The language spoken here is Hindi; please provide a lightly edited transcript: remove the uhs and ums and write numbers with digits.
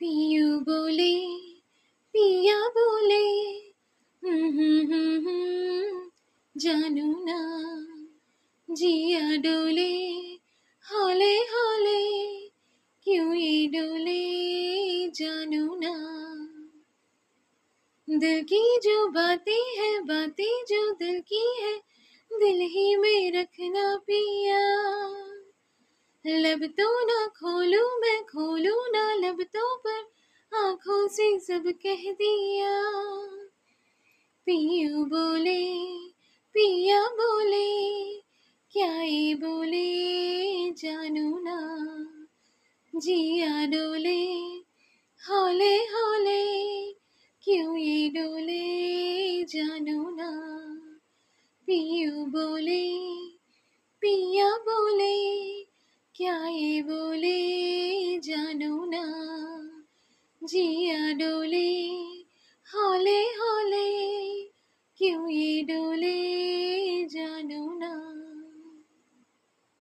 पियू बोले पिया बोले जानू ना जिया डोले हौले हौले क्यों ये डोले जानू ना। दिल की जो बातें हैं बातें जो दिल की है दिल ही में रखना पिया। लब तो ना खोलूं मैं खोलूं ना लब तो पर आंखों से सब कह दिया। पियू बोले पिया बोले क्या ये बोले जानू ना जिया डोले हौले हौले क्यों ये डोले जानू ना। पियू बोले पिया बोले क्या ये बोले जानू ना जिया डोले हौले